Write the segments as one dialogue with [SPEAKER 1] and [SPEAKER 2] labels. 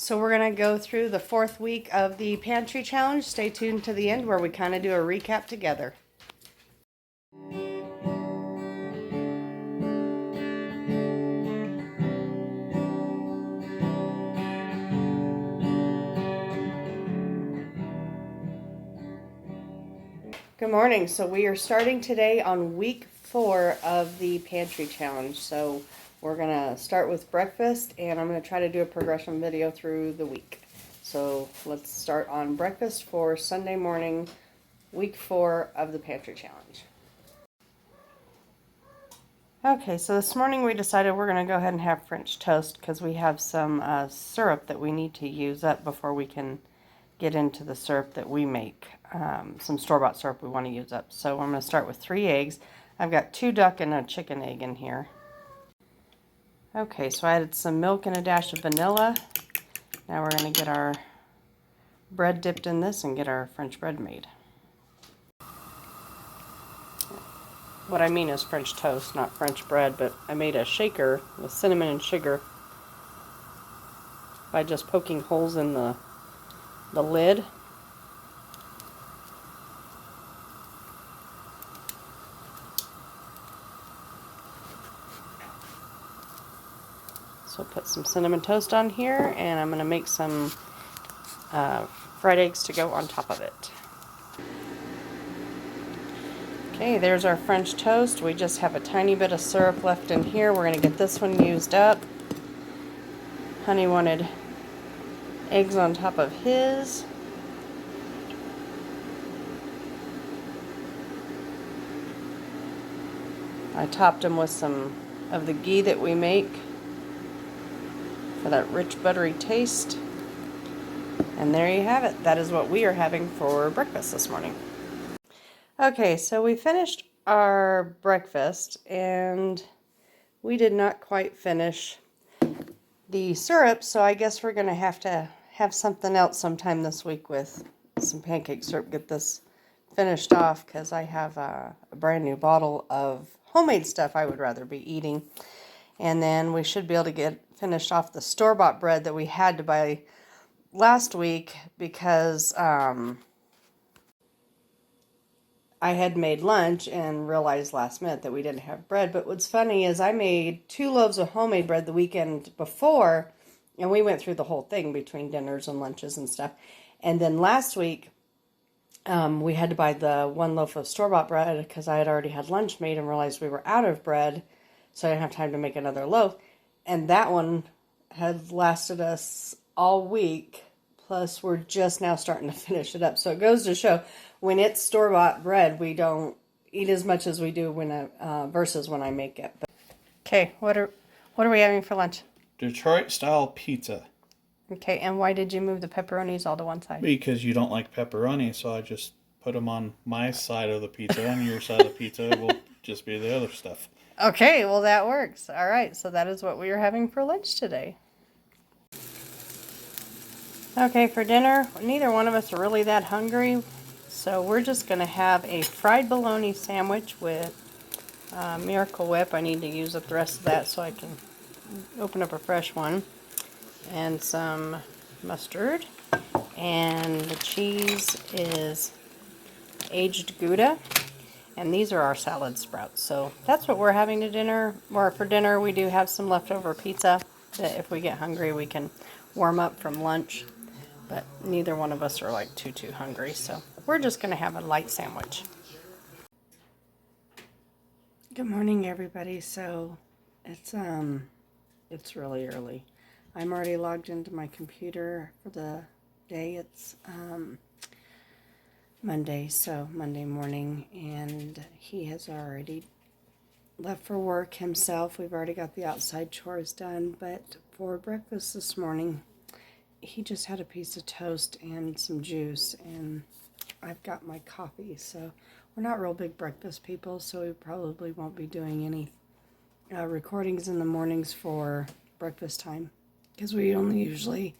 [SPEAKER 1] So we're going to go through the 4th week of the Pantry Challenge. Stay tuned to the end where we kind of do a recap together. Good morning. So we are starting today on week 4 of the Pantry Challenge. So we're going to start with breakfast, and I'm going to try to do a progression video through the week. So let's start on breakfast for Sunday morning, week 4 of the Pantry Challenge. Okay, so this morning we decided we're going to go ahead and have French toast because we have some syrup that we need to use up before we can get into the syrup that we make. Some store-bought syrup we want to use up. So I'm going to start with 3 eggs. I've got 2 duck and a chicken egg in here. Okay, so I added some milk and a dash of vanilla. Now we're going to get our bread dipped in this and get our French bread made. What I mean is French toast, not French bread, but I made a shaker with cinnamon and sugar by just poking holes in the lid. So put some cinnamon toast on here, and I'm going to make some fried eggs to go on top of it. Okay, there's our French toast. We just have a tiny bit of syrup left in here. We're going to get this one used up. Honey wanted eggs on top of his. I topped them with some of the ghee that we make for that rich buttery taste. And there you have it. That is what we are having for breakfast this morning. Okay, so we finished our breakfast and we did not quite finish the syrup, so I guess we're going to have something else sometime this week with some pancake syrup. Get this finished off because I have a brand new bottle of homemade stuff I would rather be eating. And then we should be able to get finished off the store-bought bread that we had to buy last week because I had made lunch and realized last minute that we didn't have bread. But what's funny is I made 2 loaves of homemade bread the weekend before, and we went through the whole thing between dinners and lunches and stuff. And then last week, we had to buy the 1 loaf of store-bought bread because I had already had lunch made and realized we were out of bread, so I didn't have time to make another loaf. And that one had lasted us all week, plus we're just now starting to finish it up. So it goes to show, when it's store-bought bread, we don't eat as much as we do when versus when I make it. Okay, what are we having for lunch?
[SPEAKER 2] Detroit-style pizza.
[SPEAKER 1] Okay, and why did you move the pepperonis all to one side?
[SPEAKER 2] Because you don't like pepperoni, so I just put them on my side of the pizza, and your side of the pizza will just be the other stuff.
[SPEAKER 1] Okay, well that works. All right, so that is what we are having for lunch today. Okay, for dinner, neither one of us are really that hungry, so we're just going to have a fried bologna sandwich with Miracle Whip. I need to use up the rest of that so I can open up a fresh one. And some mustard. And the cheese is aged Gouda. And these are our salad sprouts. So that's what we're having to dinner. Or for dinner, we do have some leftover pizza that if we get hungry, we can warm up from lunch. But neither one of us are like too hungry. So we're just going to have a light sandwich. Good morning, everybody. So it's really early. I'm already logged into my computer for the day. It's Monday, so Monday morning, and he has already left for work himself. We've already got the outside chores done, but for breakfast this morning, he just had a piece of toast and some juice, and I've got my coffee. So we're not real big breakfast people, so we probably won't be doing any recordings in the mornings for breakfast time. Because we only usually,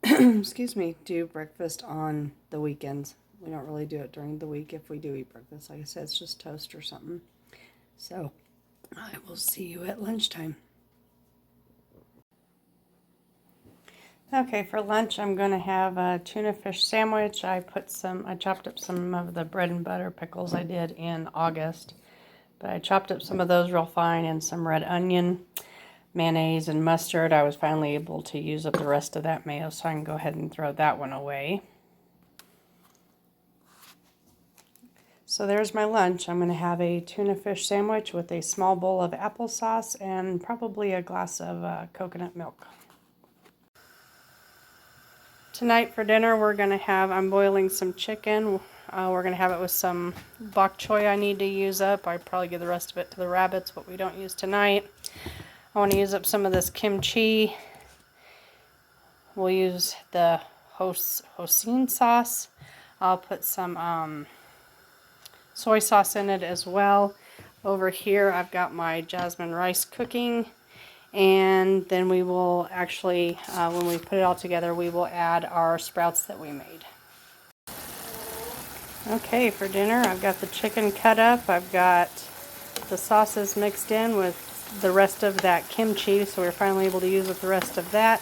[SPEAKER 1] excuse me, do breakfast on the weekends. We don't really do it during the week if we do eat breakfast. Like I said, it's just toast or something. So I will see you at lunchtime. Okay, for lunch I'm going to have a tuna fish sandwich. I chopped up some of the bread and butter pickles I did in August. But I chopped up some of those real fine and some red onion, mayonnaise, and mustard. I was finally able to use up the rest of that mayo, so I can go ahead and throw that one away. So there's my lunch. I'm going to have a tuna fish sandwich with a small bowl of applesauce and probably a glass of coconut milk. Tonight for dinner I'm boiling some chicken. We're going to have it with some bok choy I need to use up. I probably give the rest of it to the rabbits, what we don't use tonight. I want to use up some of this kimchi. We'll use the hoisin sauce. I'll put some soy sauce in it as well. Over here I've got my jasmine rice cooking. And then we will actually, when we put it all together, we will add our sprouts that we made. Okay, for dinner, I've got the chicken cut up. I've got the sauces mixed in with the rest of that kimchi, so we're finally able to use up the rest of that.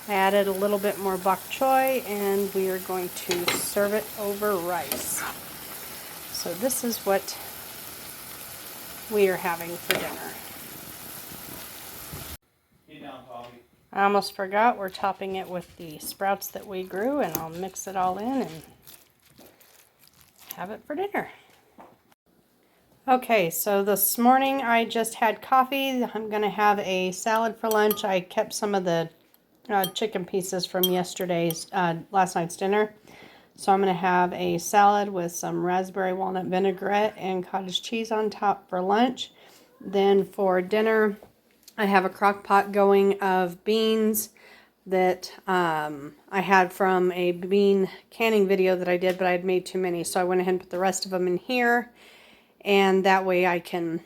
[SPEAKER 1] I added a little bit more bok choy, and we are going to serve it over rice. So this is what we are having for dinner. I almost forgot, we're topping it with the sprouts that we grew, and I'll mix it all in and have it for dinner. Okay, so this morning I just had coffee. I'm going to have a salad for lunch. I kept some of the chicken pieces from last night's dinner. So I'm going to have a salad with some raspberry walnut vinaigrette and cottage cheese on top for lunch. Then for dinner, I have a crock pot going of beans that I had from a bean canning video that I did, but I had made too many. So I went ahead and put the rest of them in here. And that way I can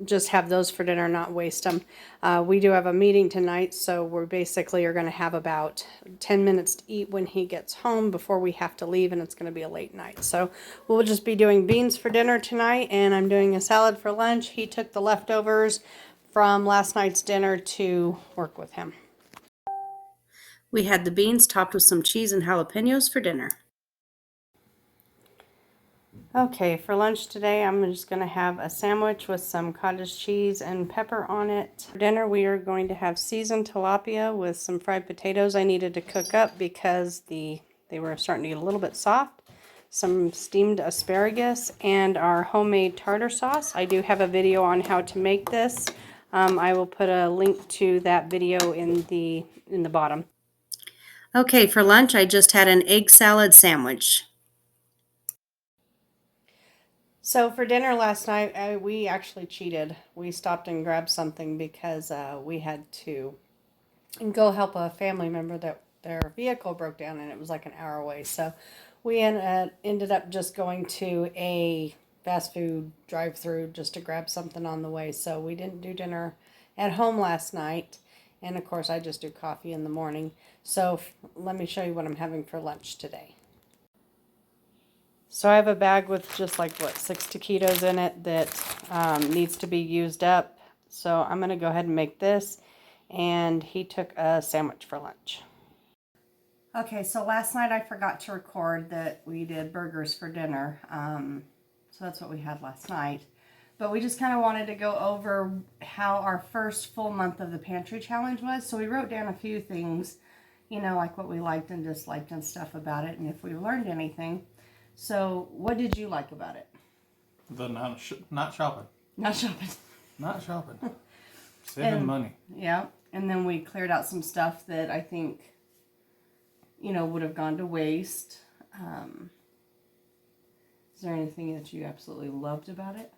[SPEAKER 1] just have those for dinner, not waste them. We do have a meeting tonight, so we basically are going to have about 10 minutes to eat when he gets home before we have to leave, and it's going to be a late night. So we'll just be doing beans for dinner tonight, and I'm doing a salad for lunch. He took the leftovers from last night's dinner to work with him. We had the beans topped with some cheese and jalapenos for dinner. Okay, for lunch today, I'm just going to have a sandwich with some cottage cheese and pepper on it. For dinner, we are going to have seasoned tilapia with some fried potatoes I needed to cook up because they were starting to get a little bit soft. Some steamed asparagus and our homemade tartar sauce. I do have a video on how to make this. I will put a link to that video in the bottom. Okay, for lunch, I just had an egg salad sandwich. So for dinner last night, we actually cheated. We stopped and grabbed something because we had to go help a family member that their vehicle broke down, and it was like an hour away. So we ended up just going to a fast food drive-through just to grab something on the way. So we didn't do dinner at home last night. And of course, I just do coffee in the morning. So let me show you what I'm having for lunch today. So I have a bag with just 6 taquitos in it that needs to be used up. So I'm going to go ahead and make this. And he took a sandwich for lunch. Okay, so last night I forgot to record that we did burgers for dinner. So that's what we had last night. But we just kind of wanted to go over how our first full month of the Pantry challenge was. So we wrote down a few things, like what we liked and disliked and stuff about it, and if we learned anything. So what did you like about it?
[SPEAKER 2] The not shopping.
[SPEAKER 1] Not shopping.
[SPEAKER 2] Not shopping. Saving money.
[SPEAKER 1] Yeah. And then we cleared out some stuff that I think, would have gone to waste. Is there anything that you absolutely loved about it?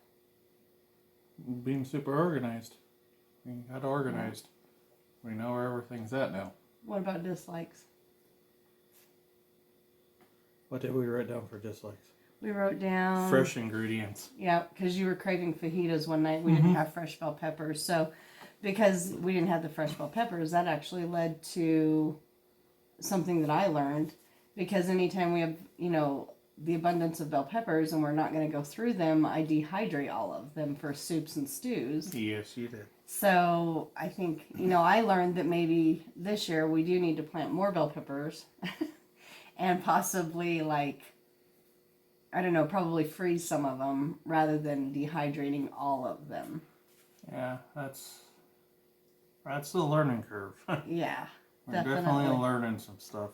[SPEAKER 2] Being super organized. Being got organized. Yeah. We know where everything's at now.
[SPEAKER 1] What about dislikes?
[SPEAKER 2] What did we write down for dislikes?
[SPEAKER 1] We wrote down...
[SPEAKER 2] fresh ingredients.
[SPEAKER 1] Yeah, because you were craving fajitas one night. We didn't have fresh bell peppers. So, because we didn't have the fresh bell peppers, that actually led to something that I learned. Because anytime we have, the abundance of bell peppers and we're not going to go through them, I dehydrate all of them for soups and stews.
[SPEAKER 2] Yes, you did.
[SPEAKER 1] So I think, I learned that maybe this year we do need to plant more bell peppers and possibly I don't know, probably freeze some of them rather than dehydrating all of them.
[SPEAKER 2] Yeah, that's the learning curve.
[SPEAKER 1] Yeah,
[SPEAKER 2] We're definitely learning some stuff.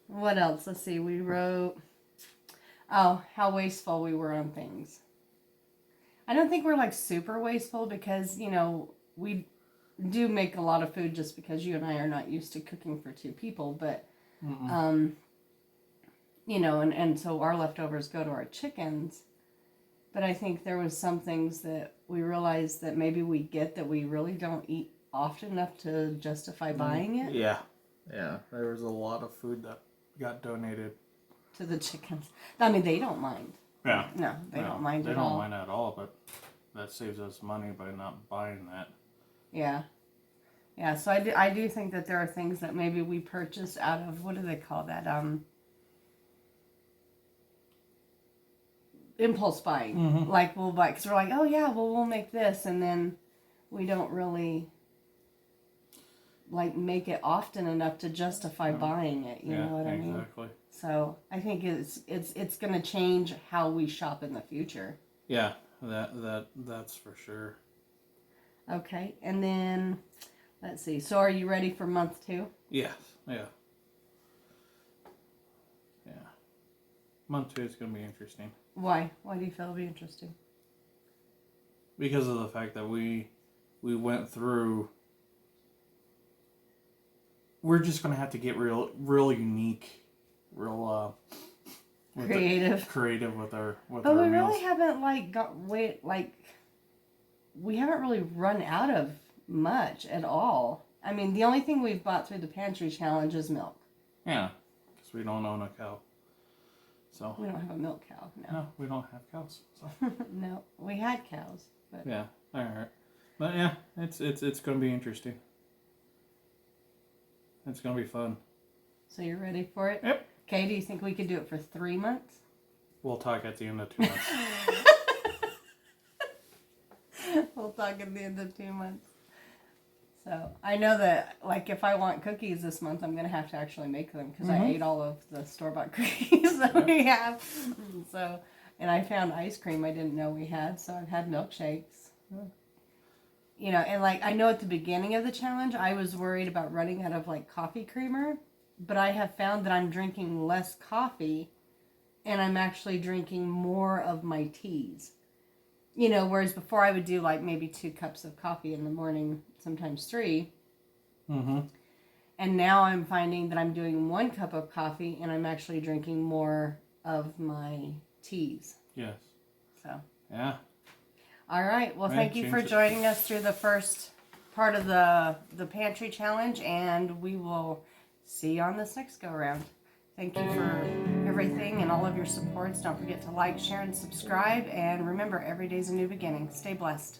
[SPEAKER 1] What else? Let's see. We wrote, how wasteful we were on things. I don't think we're super wasteful because, we do make a lot of food just because you and I are not used to cooking for 2 people. But, and so our leftovers go to our chickens. But I think there was some things that we realized that maybe we get that we really don't eat often enough to justify buying it.
[SPEAKER 2] Yeah. There was a lot of food that got donated
[SPEAKER 1] to the chickens. I mean, they don't mind.
[SPEAKER 2] Yeah.
[SPEAKER 1] No, they don't mind at all.
[SPEAKER 2] They don't mind at all, but that saves us money by not buying that.
[SPEAKER 1] Yeah. Yeah, so I do think that there are things that maybe we purchase out of, what do they call that? Impulse buying.
[SPEAKER 2] Mm-hmm.
[SPEAKER 1] We'll buy, because we're like, oh yeah, well, we'll make this, and then we don't really make it often enough to justify buying it. You know what I mean?
[SPEAKER 2] Exactly.
[SPEAKER 1] So I think it's going to change how we shop in the future.
[SPEAKER 2] Yeah, that's for sure.
[SPEAKER 1] Okay, and then let's see. So are you ready for month 2?
[SPEAKER 2] Yes. Yeah. Month 2 is going to be interesting.
[SPEAKER 1] Why? Why do you feel it'll be interesting?
[SPEAKER 2] Because of the fact that we went through. We're just going to have to get real unique, real creative with our
[SPEAKER 1] but
[SPEAKER 2] our
[SPEAKER 1] we
[SPEAKER 2] meals.
[SPEAKER 1] really haven't we haven't really run out of much at all. I mean, the only thing we've bought through the Pantry challenge is milk.
[SPEAKER 2] Yeah, because we don't own a cow. So
[SPEAKER 1] we don't have a milk cow.
[SPEAKER 2] No, we don't have cows. So.
[SPEAKER 1] No, we had cows. But...
[SPEAKER 2] Yeah, all right. But yeah, it's going to be interesting. It's going to be fun.
[SPEAKER 1] So you're ready for it?
[SPEAKER 2] Yep.
[SPEAKER 1] Okay, do you think we could do it for 3 months?
[SPEAKER 2] We'll talk at the end of 2 months.
[SPEAKER 1] We'll talk at the end of 2 months. So I know that, if I want cookies this month, I'm going to have to actually make them because I ate all of the store-bought cookies that we have. So, and I found ice cream I didn't know we had, so I've had milkshakes. Yeah. And I know at the beginning of the challenge, I was worried about running out of coffee creamer, but I have found that I'm drinking less coffee and I'm actually drinking more of my teas. Whereas before I would do maybe 2 cups of coffee in the morning, sometimes 3.
[SPEAKER 2] Mm-hmm.
[SPEAKER 1] And now I'm finding that I'm doing 1 cup of coffee and I'm actually drinking more of my teas.
[SPEAKER 2] Yes.
[SPEAKER 1] So.
[SPEAKER 2] Yeah.
[SPEAKER 1] All right. Well, thank you for joining us through the first part of the Pantry challenge, and we will see you on this next go around. Thank you for everything and all of your supports. Don't forget to like, share, and subscribe. And remember, every day's a new beginning. Stay blessed.